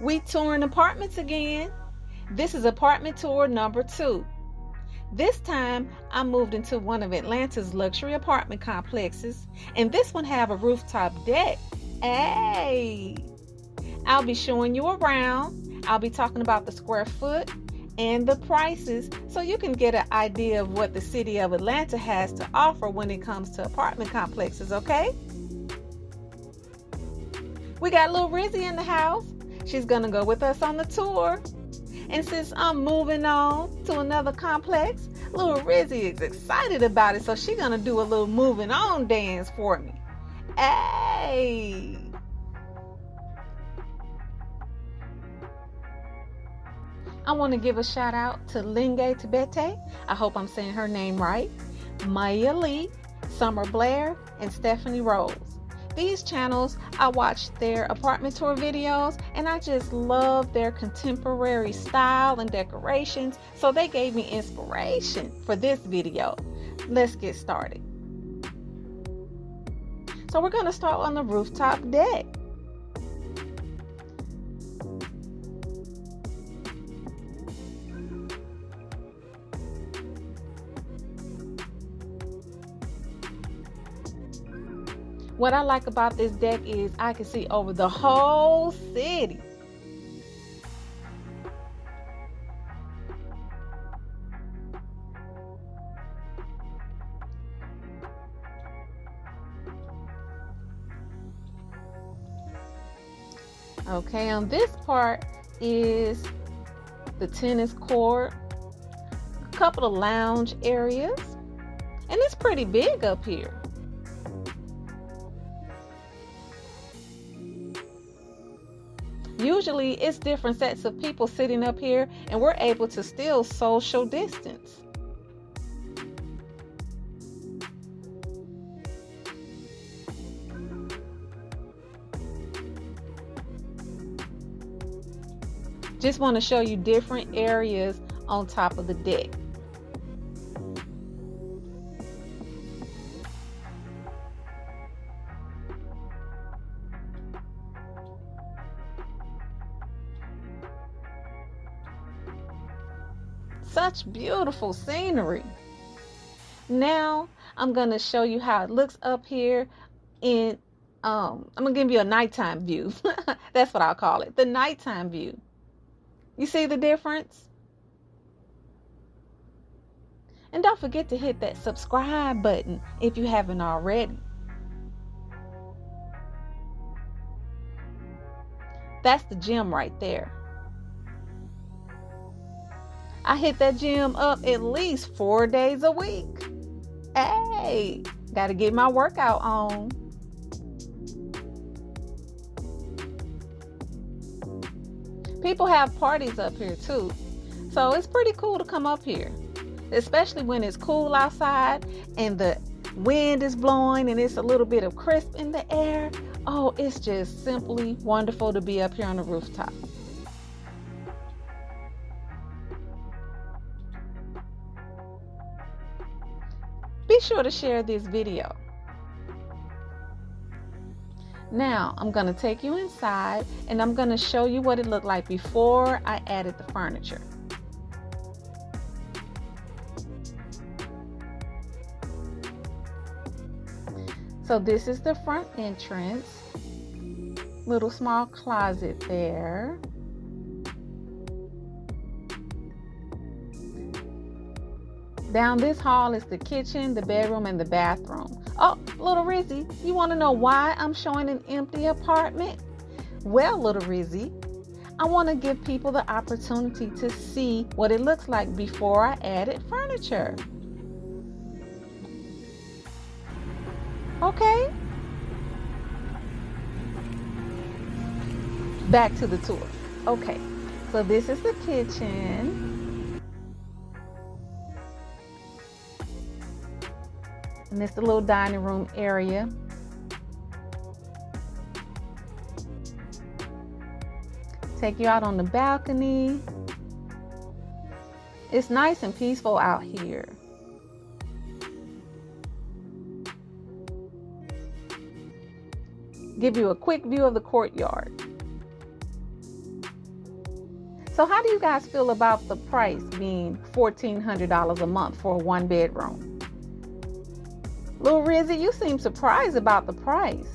We touring apartments again. This is apartment tour number 2. This time I moved into one of Atlanta's luxury apartment complexes, and this one have a rooftop deck. Hey! I'll be showing you around. I'll be talking about the square foot and the prices so you can get an idea of what the city of Atlanta has to offer when it comes to apartment complexes, okay? We got little Rizee in the house. She's gonna go with us on the tour. And since I'm moving on to another complex, little Rizee is excited about it, so she's gonna do a little moving on dance for me. Hey! I want to give a shout out to Linge Tibete. I hope I'm saying her name right. Maya Lee, Summer Blair, and Stephanie Rose. These channels, I watch their apartment tour videos and I just love their contemporary style and decorations, so they gave me inspiration for this video. Let's get started. So we're going to start on the rooftop deck. What I like about this deck is I can see over the whole city. Okay, on this part is the tennis court, a couple of lounge areas, and it's pretty big up here. Usually it's different sets of people sitting up here and we're able to still social distance. Just want to show you different areas on top of the deck. Such beautiful scenery. Now I'm going to show you how it looks up here in I'm going to give you a nighttime view. That's what I'll call it, the nighttime view. You see the difference? And don't forget to hit that subscribe button if you haven't already. That's the gym right there. I hit that gym up at least 4 days a week. Hey, gotta get my workout on. People have parties up here too, so it's pretty cool to come up here, especially when it's cool outside and the wind is blowing and it's a little bit of crisp in the air. Oh, it's just simply wonderful to be up here on the rooftop. Be sure to share this video. Now I'm going to take you inside and I'm going to show you what it looked like before I added the furniture. So this is the front entrance. Little small closet there. Down this hall is the kitchen, the bedroom, and the bathroom. Oh, little Rizee, you want to know why I'm showing an empty apartment? Well, little Rizee, I want to give people the opportunity to see what it looks like before I added furniture. Okay? Back to the tour. Okay, so this is the kitchen. And it's the little dining room area. Take you out on the balcony. It's nice and peaceful out here. Give you a quick view of the courtyard. So how do you guys feel about the price being $1,400 a month for a 1-bedroom? Little Rizee, you seem surprised about the price.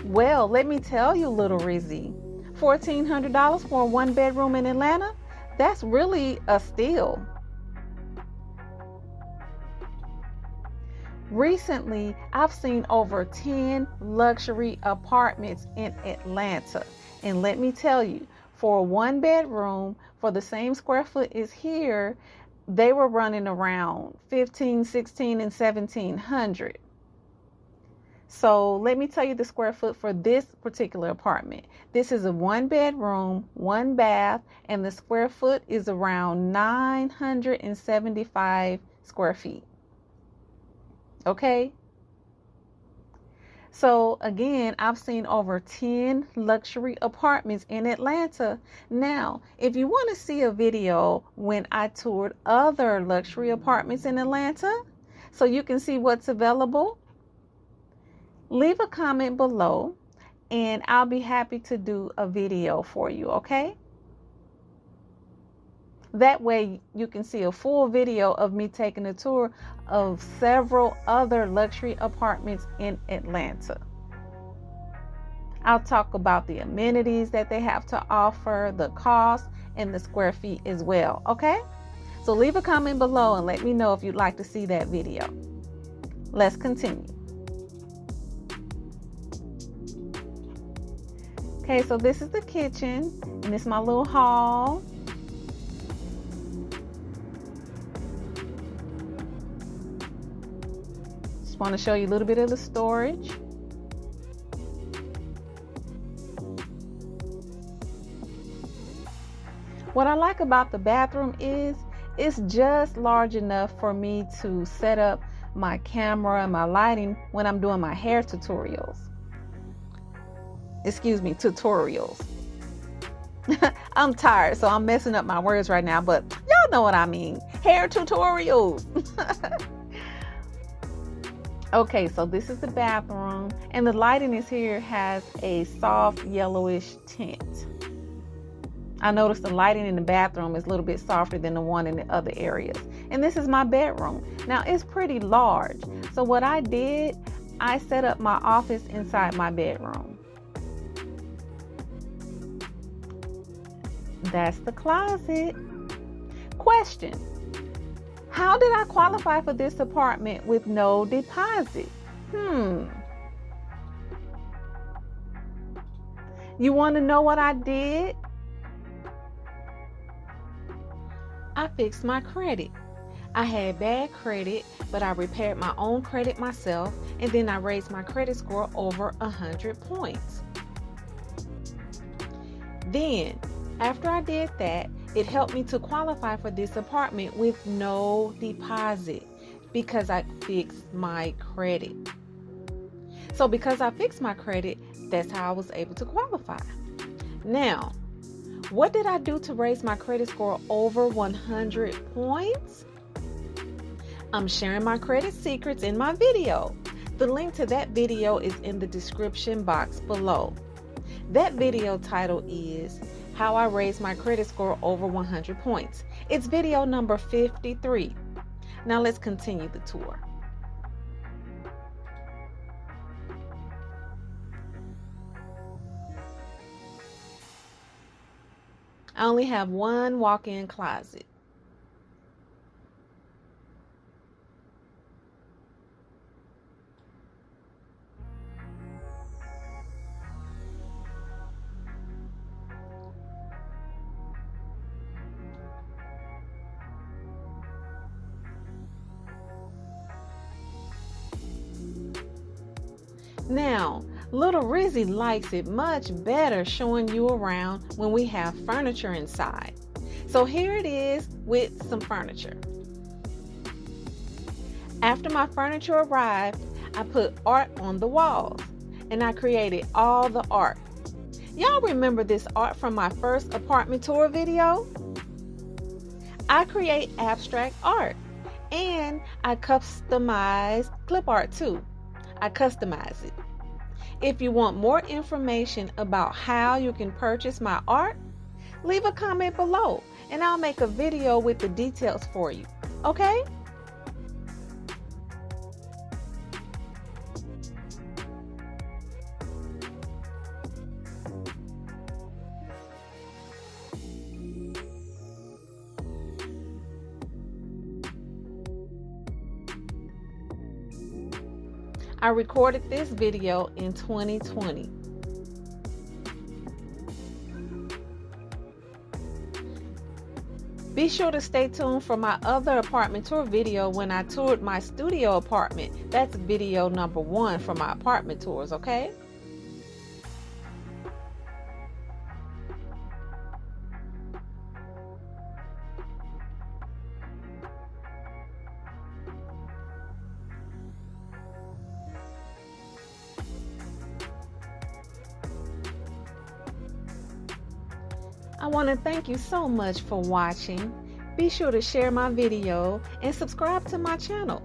Well, let me tell you, little Rizee, $1,400 for a 1-bedroom in Atlanta, that's really a steal. Recently, I've seen over 10 luxury apartments in Atlanta. And let me tell you, for a 1-bedroom, for the same square foot as here, they were running around 15, 16, and 1700. So let me tell you the square foot for this particular apartment. This is a 1-bedroom, 1 bath, and the square foot is around 975 square feet. Okay? So again, I've seen over 10 luxury apartments in Atlanta. Now, if you want to see a video when I toured other luxury apartments in Atlanta, so you can see what's available, leave a comment below and I'll be happy to do a video for you, okay? That way you can see a full video of me taking a tour of several other luxury apartments in Atlanta. I'll talk about the amenities that they have to offer, the cost, and the square feet as well, okay? So leave a comment below and let me know if you'd like to see that video. Let's continue. Okay, so this is the kitchen, and this is my little hall. Just want to show you a little bit of the storage. What I like about the bathroom is it's just large enough for me to set up my camera and my lighting when I'm doing my hair tutorials. Tutorials. I'm tired, so I'm messing up my words right now, but y'all know what I mean. Hair tutorials. Okay, so this is the bathroom, and the lighting is here has a soft yellowish tint. I noticed the lighting in the bathroom is a little bit softer than the one in the other areas. And this is my bedroom. Now, it's pretty large. So what I did, I set up my office inside my bedroom. That's the closet. Question: how did I qualify for this apartment with no deposit? You want to know what I did? I fixed my credit. I had bad credit, but I repaired my own credit myself, and then I raised my credit score over 100 points. Then, after I did that, it helped me to qualify for this apartment with no deposit because I fixed my credit. So because I fixed my credit, that's how I was able to qualify. Now, what did I do to raise my credit score over 100 points? I'm sharing my credit secrets in my video. The link to that video is in the description box below. That video title is How I Raised My Credit Score Over 100 Points. It's video number 53. Now let's continue the tour. I only have one walk-in closet. Now, little Rizee likes it much better showing you around when we have furniture inside. So here it is with some furniture. After my furniture arrived, I put art on the walls and I created all the art. Y'all remember this art from my first apartment tour video? I create abstract art and I customize clip art too. I customize it. If you want more information about how you can purchase my art, leave a comment below and I'll make a video with the details for you. Okay? I recorded this video in 2020. Be sure to stay tuned for my other apartment tour video when I toured my studio apartment. That's video number 1 for my apartment tours, okay? I want to thank you so much for watching. Be sure to share my video and subscribe to my channel.